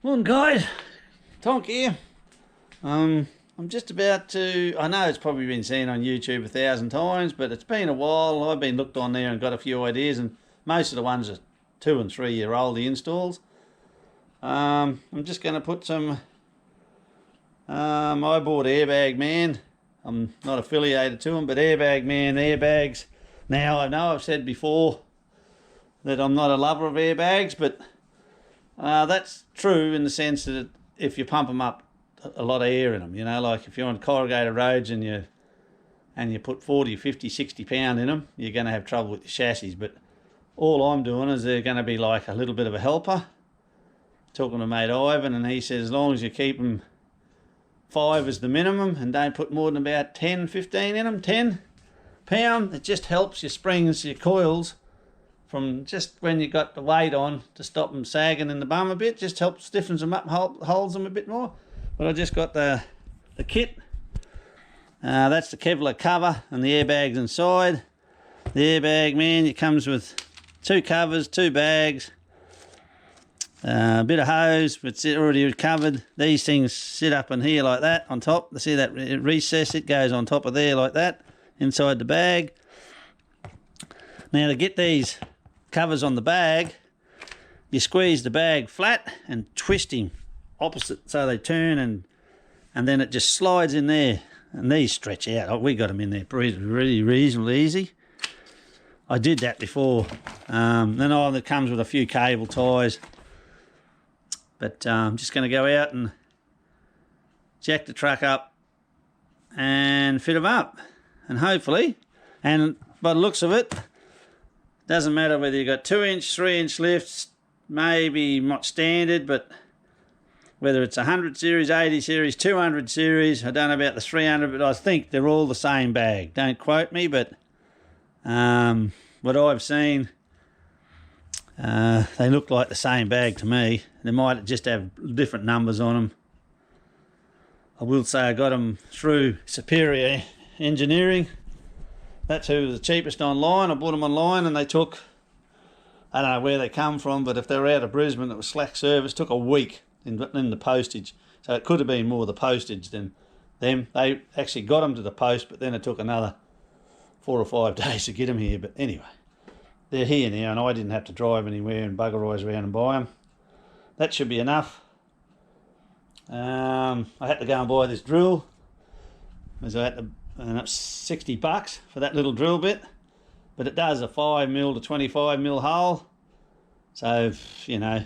Morning guys, Tonk here. I'm just about to, I know it's probably been seen on YouTube 1,000 times, but it's been a while. I've been looked on there and got a few ideas, and most of the ones are 2 and 3 year old, the installs. I'm just going to put some, I bought Airbag Man. I'm not affiliated to them, but Airbag Man airbags. Now I know I've said before that I'm not a lover of airbags, but that's true in the sense that if you pump them up, a lot of air in them, you know, like if you're on corrugated roads and you put 40, 50, 60 pound in them, you're going to have trouble with the chassis. But all I'm doing is they're going to be like a little bit of a helper. Talking to mate Ivan, and he says as long as you keep them 5 as the minimum and don't put more than about 10, 15 in them, 10 pound, it just helps your springs, your coils, from just when you got the weight on to stop them sagging in the bum a bit. Just helps, stiffens them up, holds them a bit more. But I just got the kit. That's the Kevlar cover and the airbags inside. The Airbag Man, it comes with 2 covers, 2 bags, a bit of hose, but it's already covered. These things sit up in here like that on top. See that recess? It goes on top of there like that inside the bag. Now to get these covers on the bag, you squeeze the bag flat and twist him opposite so they turn, and then it just slides in there, and these stretch out. Oh, we got them in there really reasonably easy. I did that before. Then it comes with a few cable ties, but I'm just going to go out and jack the truck up and fit them up, and hopefully, and by the looks of it, doesn't matter whether you got 2-inch, 3-inch lifts, maybe not standard, but whether it's 100 series, 80 series, 200 series, I don't know about the 300, but I think they're all the same bag. Don't quote me, but what I've seen, they look like the same bag to me. They might just have different numbers on them. I will say I got them through Superior Engineering. That's who was the cheapest online. I bought them online, and they took, I don't know where they come from, but if they were out of Brisbane, it was slack service. It took a week in the postage. So it could have been more the postage than them. They actually got them to the post, but then it took another 4 or 5 days to get them here. But anyway, they're here now, and I didn't have to drive anywhere and bugger eyes around and buy them. That should be enough. I had to go and buy this drill, as I had to, and that's $60 for that little drill bit, but it does a 5mm to 25mm hole, so you know,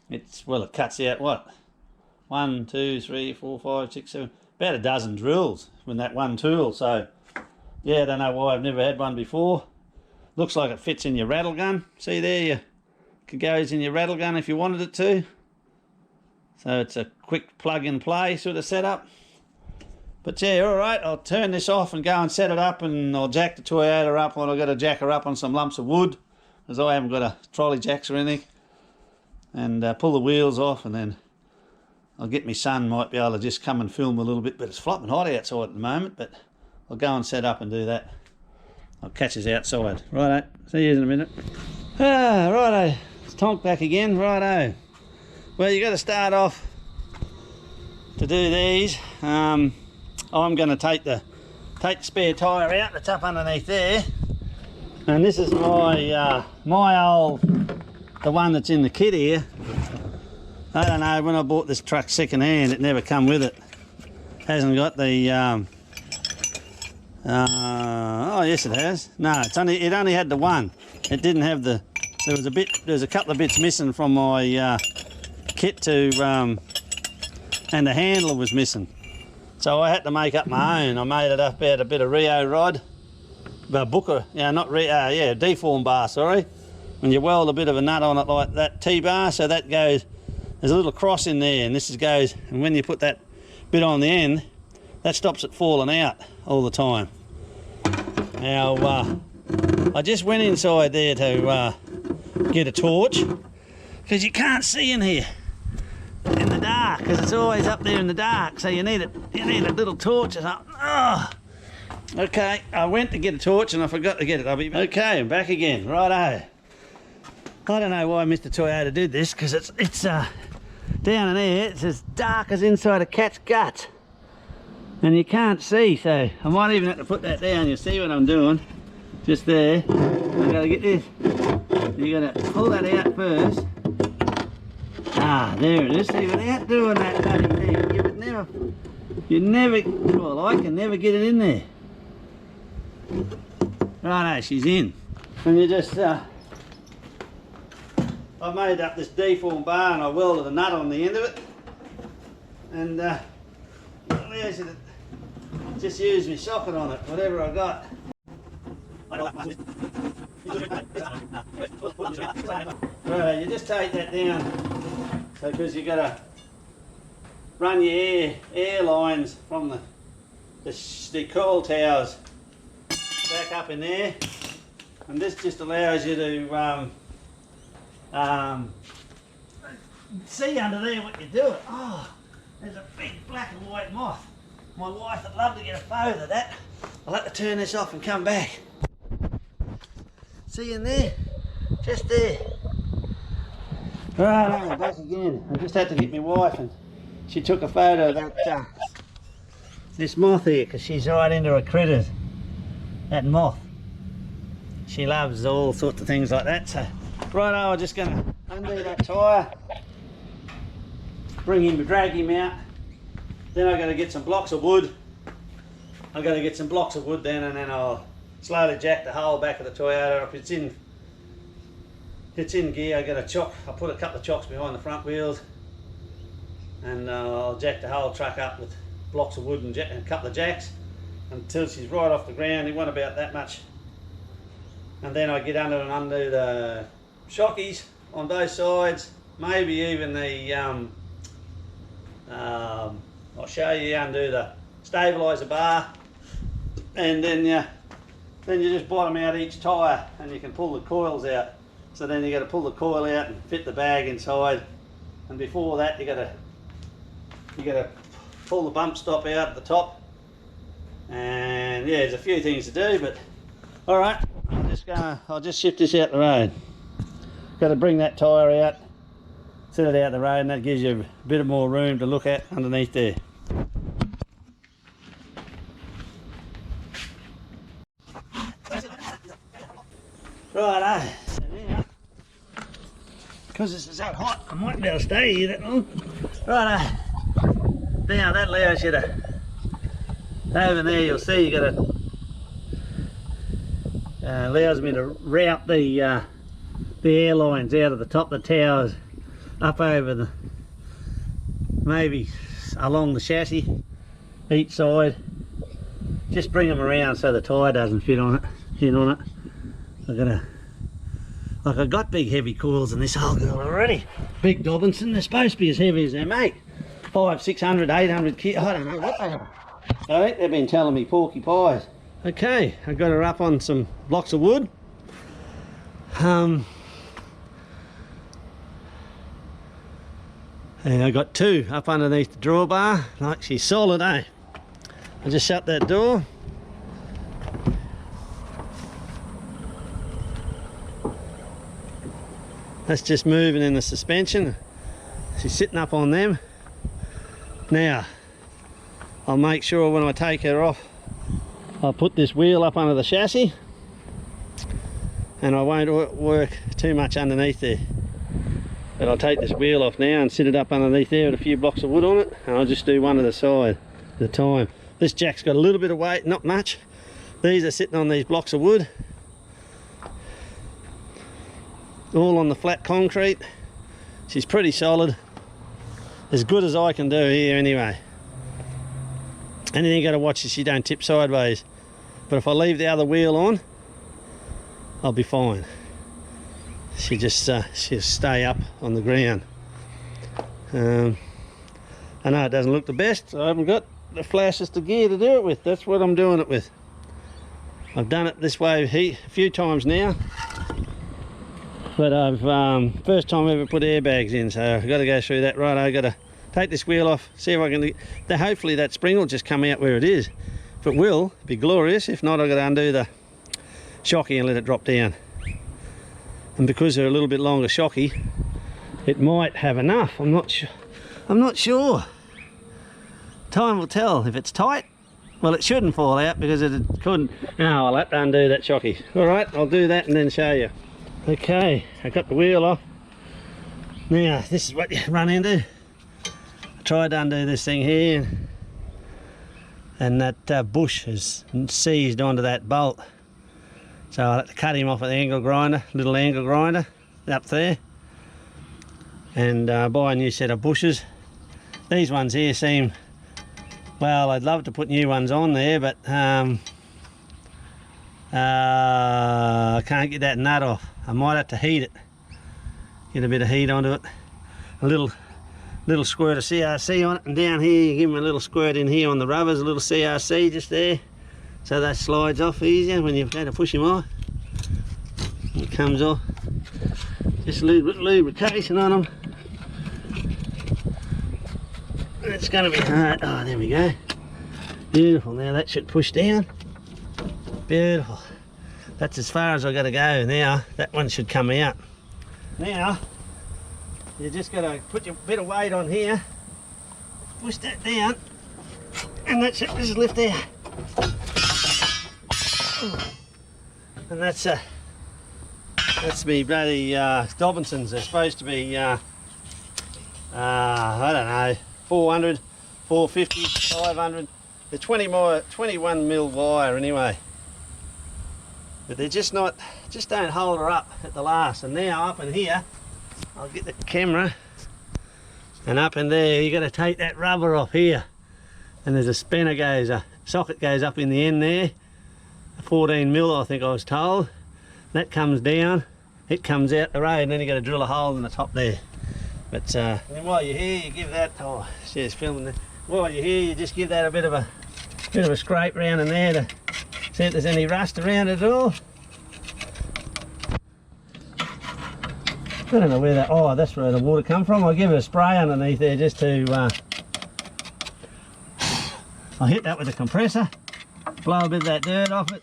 it cuts out what, 1, 2, 3, 4, 5, 6, 7, about a dozen drills with that one tool. So yeah, I don't know why I've never had one before. Looks like it fits in your rattle gun. See there, it goes in your rattle gun if you wanted it to. So it's a quick plug and play sort of setup. But yeah, alright, I'll turn this off and go and set it up, and I'll jack the Toyota up, and I've got to jack her up on some lumps of wood, as I haven't got a trolley jacks or anything, and pull the wheels off, and then I'll get my son, might be able to just come and film a little bit, but it's flopping hot outside at the moment, but I'll go and set up and do that. I'll catch us outside. Righto, see you in a minute. Righto, it's Tonk back again. Righto. Well, you got to start off to do these. I'm going to take the spare tyre out that's up underneath there, and this is my the one that's in the kit here. I don't know, when I bought this truck second hand, it never come with it. Hasn't got the oh yes it has. No, it only had the one. It didn't have the, there's a couple of bits missing from my kit to and the handle was missing. So I had to make up my own. I made it up out of a bit of Rio rod, Booker, deform bar, sorry. And you weld a bit of a nut on it like that T-bar, so that goes, there's a little cross in there, and this goes, and when you put that bit on the end, that stops it falling out all the time. Now, I just went inside there to get a torch, because you can't see in here in the dark, because it's always up there in the dark, so you need a little torch or something. Oh, okay, I went to get a torch and I forgot to get it. I'll be back. Okay, I'm back again. Righto. I don't know why Mr. Toyota did this, because it's down in there, it's as dark as inside a cat's gut. And you can't see, so I might even have to put that down. You'll see what I'm doing. Just there. I've got to get this. You got to pull that out first. Ah, there it is. See, without doing that bloody thing, you never, well, I can never get it in there. Righto, she's in. And you just, I made up this deformed bar and I welded a nut on the end of it. And it allows you to just use my socket on it, whatever I got. Right, you just take that down, so because you got to run your air lines from the coil towers back up in there, and this just allows you to see under there what you're doing. Oh, there's a big black and white moth. My wife would love to get a photo of that. I'll have to turn this off and come back. See in there? Just there. Right, back again. I just had to get my wife and she took a photo of that this moth here, because she's right into her critters. That moth. She loves all sorts of things like that. So, right, I'm just going to undo that tyre, bring him, drag him out. Then I've got to get some blocks of wood. I've got to get some blocks of wood then, and then I'll slowly jack the whole back of the Toyota up. It's in gear. I got a chock. I'll put a couple of chocks behind the front wheels, and I'll jack the whole truck up with blocks of wood and a couple of jacks until she's right off the ground. You want about that much, and then I get under and undo the shockies on both sides. Maybe even the I'll show you undo the stabiliser bar, and then you just bottom out each tyre and you can pull the coils out. So then you got to pull the coil out and fit the bag inside, and before that you got to pull the bump stop out at the top. And yeah, there's a few things to do, but all right, I'll just shift this out the road. Got to bring that tyre out, set it out the road, and that gives you a bit of more room to look at underneath there. Righto, so now, because this is so hot, I might be able to stay here that long. Righto, now that allows you to, over there you'll see you got to, allows me to route the air lines out of the top of the towers up over the, maybe along the chassis each side. Just bring them around so the tyre doesn't fit on it, I've got big heavy coils in this whole girl already. Big Dobinson, they're supposed to be as heavy as they make. 500, 600, 800 kilos, I don't know what they are. I think they've been telling me porky pies. Okay, I've got her up on some blocks of wood. And I got two up underneath the drawbar. Like, she's solid, eh? I just shut that door. That's just moving in the suspension. She's sitting up on them. Now, I'll make sure when I take her off, I'll put this wheel up under the chassis, and I won't work too much underneath there. But I'll take this wheel off now and sit it up underneath there with a few blocks of wood on it, and I'll just do one at a side at a time. This jack's got a little bit of weight, not much. These are sitting on these blocks of wood, all on the flat concrete. She's pretty solid, as good as I can do here anyway. And then you got to watch that she don't tip sideways. But if I leave the other wheel on, I'll be fine. She just she'll stay up on the ground. I know it doesn't look the best. I haven't got the flashiest of gear to do it with. That's what I'm doing it with. I've done it this way a few times now, but I've first time I ever put airbags in, so I've got to go through that. Right, I've got to take this wheel off, see if I can, hopefully that spring will just come out where it is. If it will, it'd be glorious. If not, I've got to undo the shocky and let it drop down. and because they're a little bit longer shocky, it might have enough. I'm not sure. Time will tell. If it's tight, well, it shouldn't fall out because it couldn't. Now I'll have to undo that shocky. All right, I'll do that and then show you. Okay, I got the wheel off. Now this is what you run into. I tried to undo this thing here, and that bush has seized onto that bolt. So I'll have to cut him off with the angle grinder, little angle grinder up there, and buy a new set of bushes. These ones here seem, well, I'd love to put new ones on there, but I can't get that nut off. I might have to heat it, get a bit of heat onto it, a little squirt of CRC on it, and down here you give them a little squirt in here on the rubbers, a little CRC just there, so that slides off easier when you've got to push him off. It comes off. Just a little bit of lubrication on them. It's going to be hard. Oh, there we go. Beautiful. Now that should push down. Beautiful. That's as far as I've got to go now. That one should come out. Now, you just got to put your bit of weight on here, push that down, and that should just lift there. And that's me bloody Dobinsons. They're supposed to be I don't know, 400, 450, 500. They're 21 mil wire anyway. But they're just not, just don't hold her up at the last. And now up in here, I'll get the camera, and up in there you got to take that rubber off here, and there's a spanner goes, a socket goes up in the end there, 14 mil I think I was told. That comes down, it comes out the road, and then you got to drill a hole in the top there. But then while you're here, you give that, oh she's filming there. While you're here, you just give that a bit of a scrape round in there to see if there's any rust around it at all. I don't know where that, oh that's where the water come from. I'll give it a spray underneath there just to, I'll hit that with a compressor, blow a bit of that dirt off it,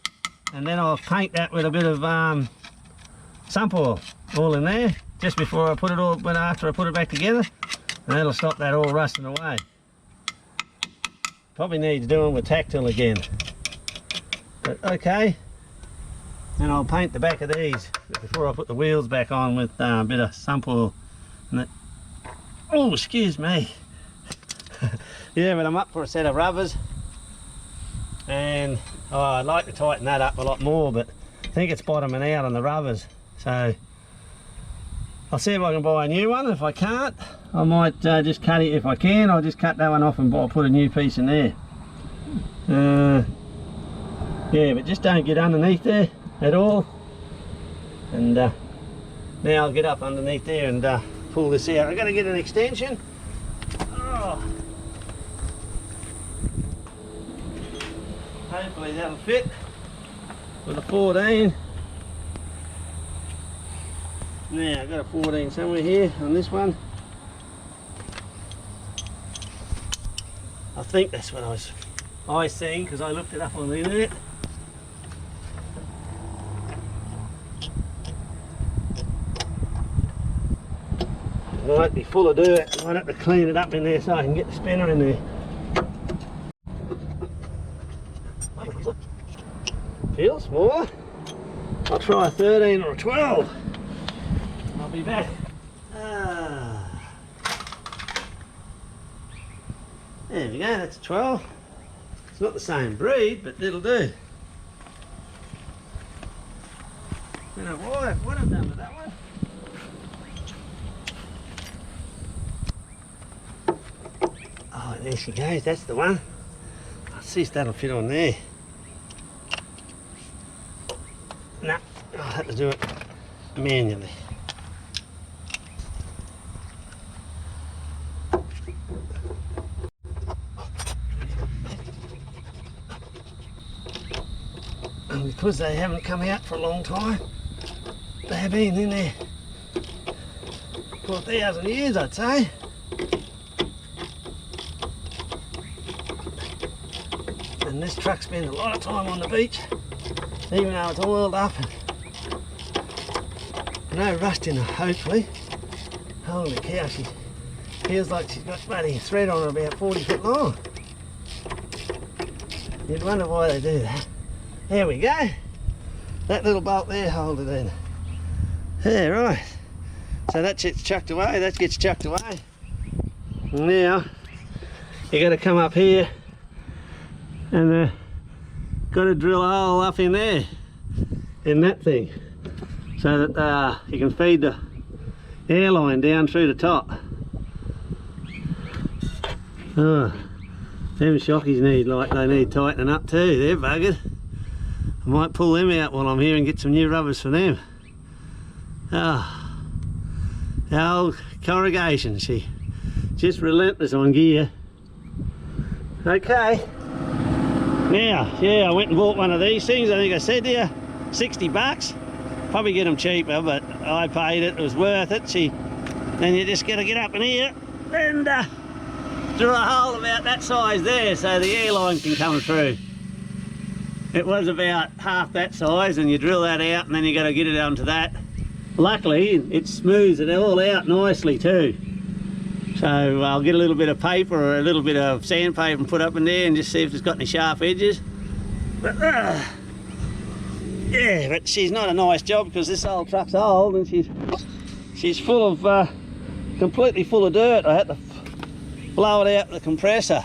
and then I'll paint that with a bit of sump oil all in there just before I put it all, but after I put it back together, and that'll stop that all rusting away. Probably needs doing with tactile again, but okay. And I'll paint the back of these before I put the wheels back on with a bit of sump oil. And that, oh, excuse me. Yeah, but I'm up for a set of rubbers, and oh, I'd like to tighten that up a lot more, but I think it's bottoming out on the rubbers. So I'll see if I can buy a new one. If I can't, I might just cut it. If I can, I'll just cut that one off and put a new piece in there. Yeah, but just don't get underneath there at all. And now I'll get up underneath there and pull this out. I've got to get an extension. Oh. Hopefully that'll fit with a 14. Now I've got a 14 somewhere here on this one. I think that's what I seen because I looked it up on the internet. It might be full of dirt. I might have to clean it up in there so I can get the spinner in there. Feels smaller. I'll try a 13 or a 12. I'll be back. There we go, that's a 12. It's not the same breed, but it'll do. I don't know what I've done with that one. Oh, there she goes, that's the one. I'll see if that'll fit on there. No, I'll have to do it manually. And because they haven't come out for a long time, they have been in there for 1,000 years, I'd say. And this truck spends a lot of time on the beach, even though it's oiled up and no rust in her, hopefully. Holy cow, she feels like she's got bloody thread on her about 40 foot long. You'd wonder why they do that. There we go. That little bolt there, hold it in. There, right. So that gets chucked away, that gets chucked away. Now, you got to come up here and got to drill a hole up in there, in that thing, so that you can feed the airline down through the top. Oh, them shockies need tightening up too, they're buggered. I might pull them out while I'm here and get some new rubbers for them. Oh, the old corrugation, she just relentless on gear. Okay, now, yeah, I went and bought one of these things. I think I said to you, 60 bucks. Probably get them cheaper, but I paid it. It was worth it. Then you just got to get up in here and drill a hole about that size there so the airline can come through. It was about half that size, and you drill that out, and then you got to get it onto that. Luckily, it smooths it all out nicely too. So I'll get a little bit of paper or a little bit of sandpaper and put up in there and just see if it's got any sharp edges. But, yeah, but she's not a nice job because this old truck's old and she's full of, completely full of dirt. I had to blow it out with the compressor.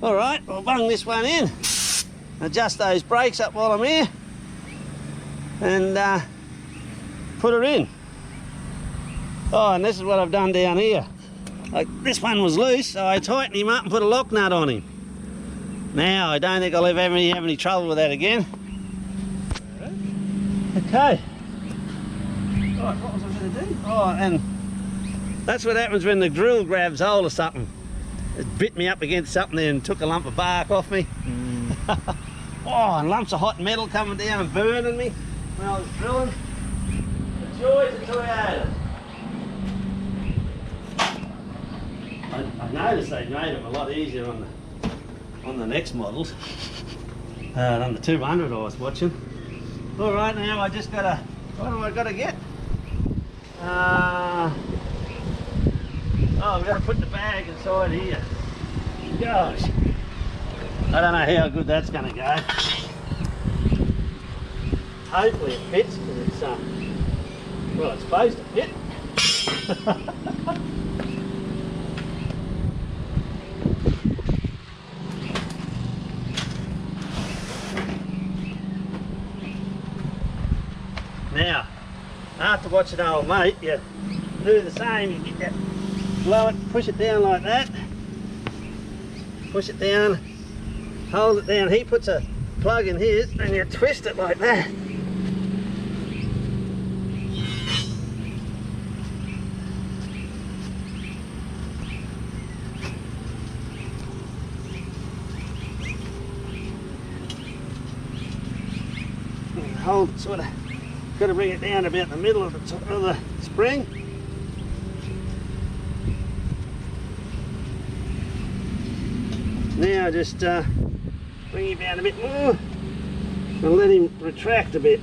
All right, we'll bung this one in. Adjust those brakes up while I'm here and put her in. Oh, and this is what I've done down here. Like, this one was loose, so I tightened him up and put a lock nut on him. Now, I don't think I'll ever have any trouble with that again. Okay. Right, what was I going to do? Oh, and that's what happens when the drill grabs hold of something. It bit me up against something there and took a lump of bark off me. Oh, and lumps of hot metal coming down and burning me when I was drilling. The joys of Toyota. I noticed they made them a lot easier on the next models than the 200 I was watching. All right, now I just gotta, what do I gotta get? Oh, I've got to put the bag inside here. Gosh, I don't know how good that's going to go. Hopefully it fits because it's, well, it's supposed to fit. Now, after watching old mate, you do the same. You get that, blow it, push it down like that, push it down, hold it down. He puts a plug in his and you twist it like that. And hold it, sort of, got to bring it down about the middle of the top of the spring. Now just bring him down a bit more and let him retract a bit.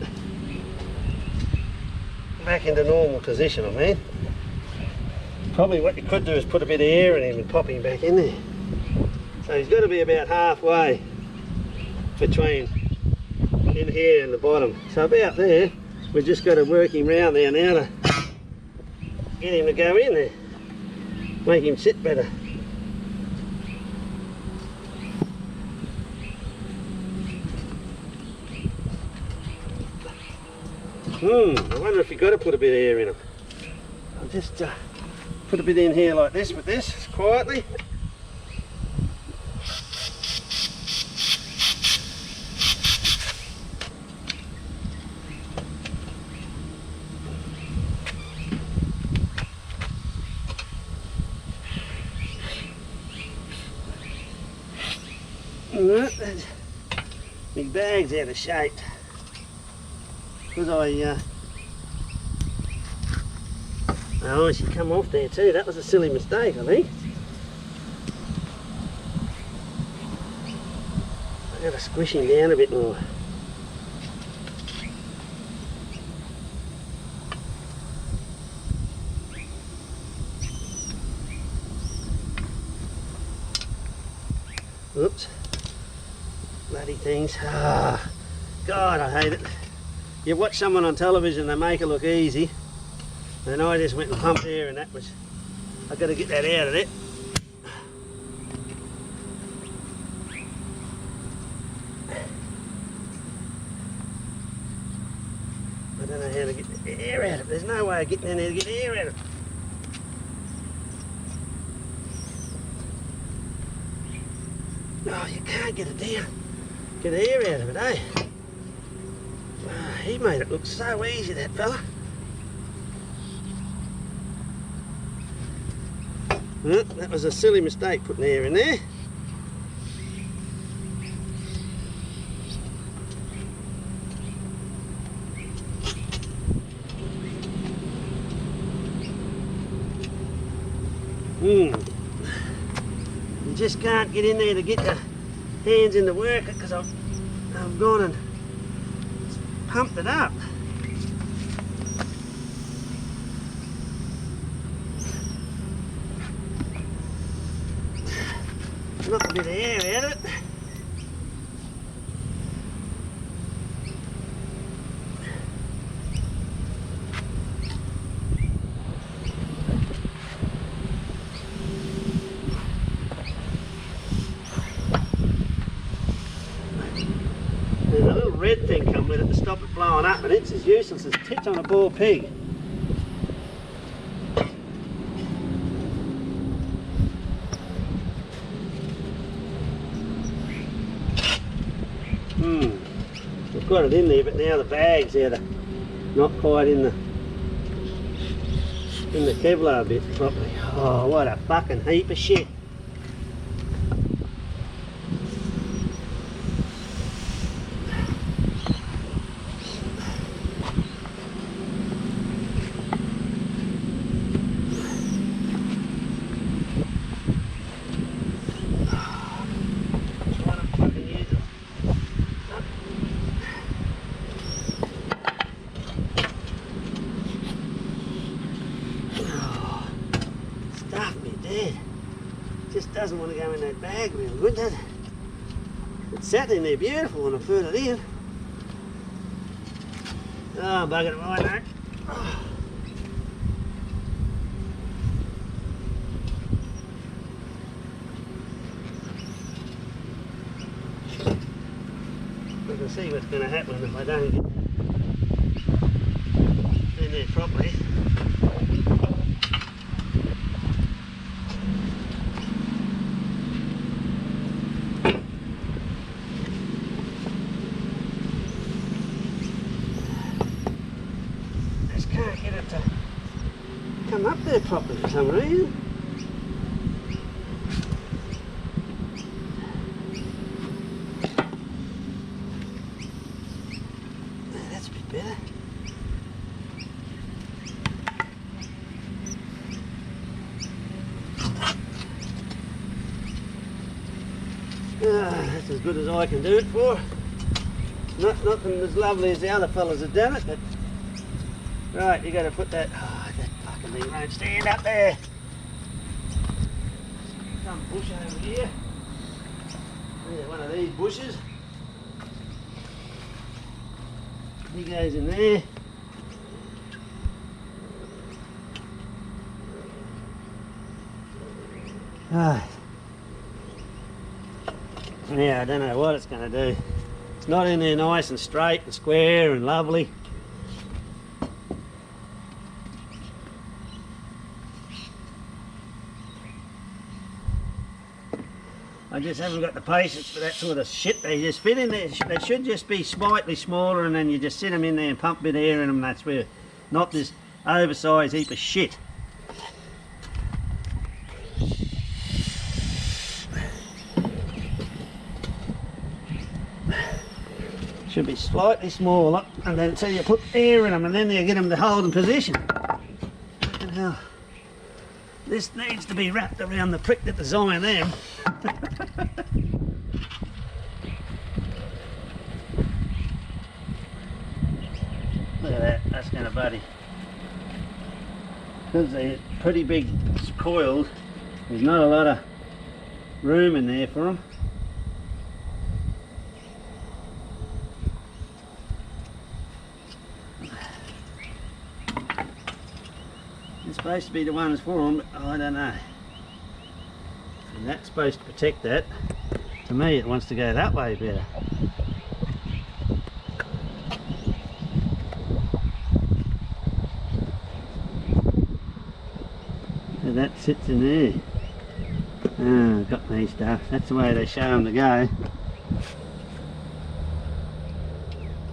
Back into normal position, I mean. Probably what you could do is put a bit of air in him and pop him back in there. So he's got to be about halfway between in here and the bottom. So about there, we've just got to work him round there now to get him to go in there. Make him sit better. I wonder if you've got to put a bit of air in them. I'll just put a bit in here like this with this, quietly. Right, my bag's out of shape. Because oh, she come off there too. That was a silly mistake, I think. I've got to squish him down a bit more. Oops. Bloody things. Ah, God, I hate it. You watch someone on television, they make it look easy. And I just went and pumped air and that was... I've got to get that out of it. I don't know how to get the air out of it. There's no way of getting in there to get air out of it. Oh, you can't get it down. Get the air out of it, eh? Oh, he made it look so easy, that fella. Well, that was a silly mistake putting air in there. You just can't get in there to get your hands in the work because I've gone and pumped it up. Knock a bit of air out of it. There's a little red thing come with it to stop it blowing up, and it's as useless as tits on a boar pig. We've got it in there, but now the bag's out of, not quite in the Kevlar bit properly. Oh, what a fucking heap of shit. Just doesn't want to go in that bag real good, does it? It sat in there beautiful when I put it in. Oh, bugger it right now. Oh. We can see what's going to happen if I don't get in there properly. Can't get it to come up there properly for some reason. That's a bit better. That's as good as I can do it for. Nothing as lovely as the other fellas have done it, but right, you got to put that. Oh, that fucking thing won't stand up there. Some bush over here. Yeah, one of these bushes. He goes in there. Right. Yeah, I don't know what it's going to do. It's not in there nice and straight and square and lovely. I just haven't got the patience for that sort of shit. They just fit in there. They should just be slightly smaller, and then you just sit them in there and pump a bit of air in them. That's where, not this oversized heap of shit. Should be slightly smaller, and then until you put air in them, and then you get them to hold in position. Fucking hell. This needs to be wrapped around the prick that designed them. Look at that, that's kind of buddy. Because they're pretty big coils, there's not a lot of room in there for them. supposed to be the ones for them, but I don't know. And that's supposed to protect that. To me, it wants to go that way better. So that sits in there. Ah, got me stuff. That's the way they show them to go.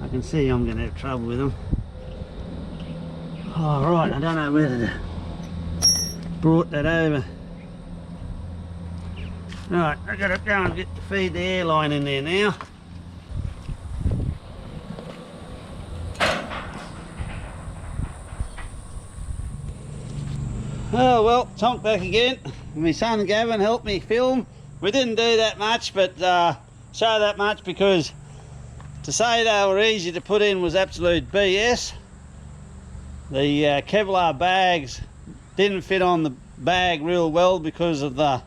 I can see I'm going to have trouble with them. Oh, right, I don't know whether to brought that over. Right, I've got to go and feed the airline in there now. Oh well, Tonk back again. My son Gavin helped me film. We didn't do that much, but show that much because to say they were easy to put in was absolute BS. The Kevlar bags didn't fit on the bag real well because of the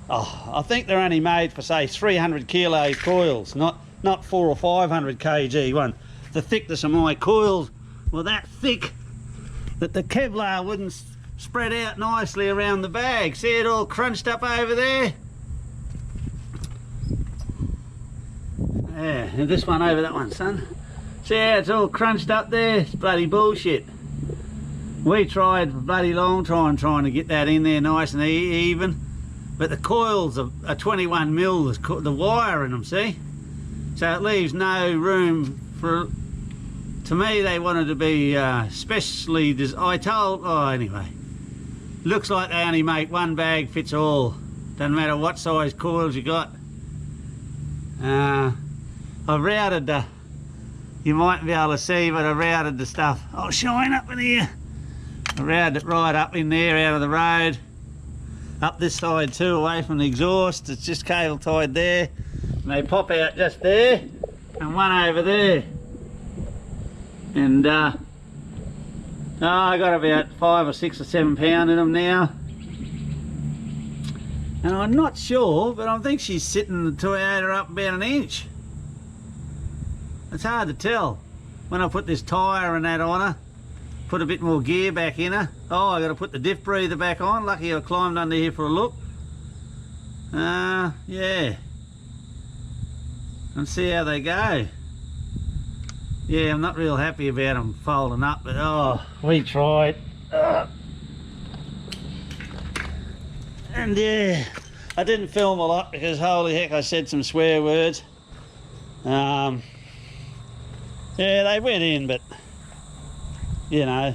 I think they're only made for say 300 kilo coils, not 400 or 500 kg one. The thickness of my coils were that thick that the Kevlar wouldn't spread out nicely around the bag. See it all crunched up over there? Yeah, and this one over that one, son. See how it's all crunched up there? It's bloody bullshit. We tried for bloody long time trying to get that in there nice and even, but the coils are 21 mil, the wire in them, see? So it leaves no room for, to me they wanted to be specially, anyway. Looks like they only make one bag fits all. Doesn't matter what size coils you got. I've routed the, you might be able to see, but I routed the stuff. I'll shine up in here. I routed it right up in there out of the road. Up this side too, away from the exhaust. It's just cable tied there. And they pop out just there and one over there. And I got about 5 or 6 or 7 pound in them now. And I'm not sure, but I think she's sitting the Toyota up about 1 inch. It's hard to tell. When I put this tyre and that on her, put a bit more gear back in her. Oh, I got to put the diff breather back on. Lucky I climbed under here for a look. Yeah. And see how they go. Yeah, I'm not real happy about them folding up, but oh, we tried. And yeah, I didn't film a lot because holy heck, I said some swear words. Yeah, they went in, but you know,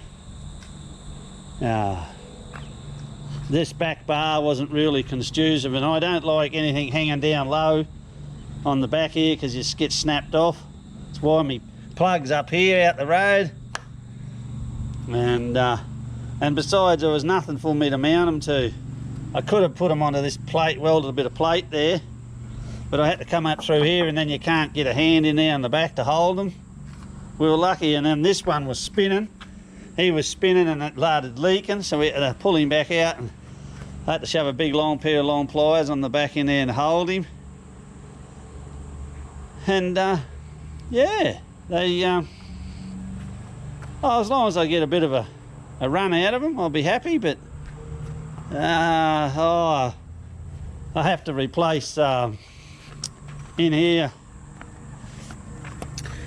this back bar wasn't really conducive, and I don't like anything hanging down low on the back here because you get snapped off. That's why me plugs up here out the road, and besides there was nothing for me to mount them to. I could have put them onto this plate, welded a bit of plate there, but I had to come up through here, and then you can't get a hand in there on the back to hold them. We were lucky, and then this one was spinning. He was spinning and it started leaking, so we had to pull him back out, and I had to shove a big long pair of long pliers on the back in there and hold him. And yeah, they as long as I get a bit of a run out of them, I'll be happy. But I have to replace in here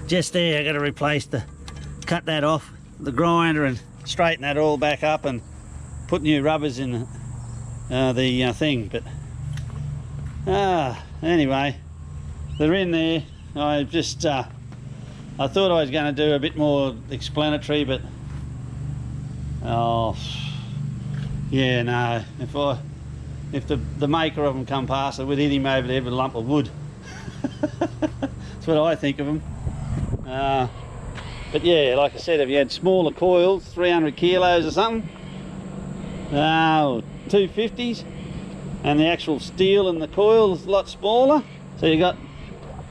just there. I got to replace cut that off the grinder and straighten that all back up and put new rubbers in the thing. But anyway, they're in there. I just I thought I was going to do a bit more explanatory, but oh yeah, no, if the maker of them come past, I would hit him over the head with a lump of wood. That's what I think of them. But yeah, like I said, if you had smaller coils, 300 kilos or something, 250s, and the actual steel in the coil is a lot smaller, so you got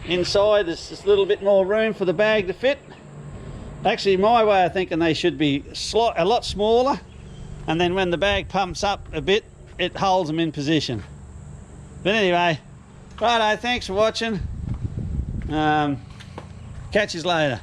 inside there's just a little bit more room for the bag to fit. Actually, my way of thinking, they should be a lot smaller, and then when the bag pumps up a bit, it holds them in position. But anyway, righto, thanks for watching. Catch you later.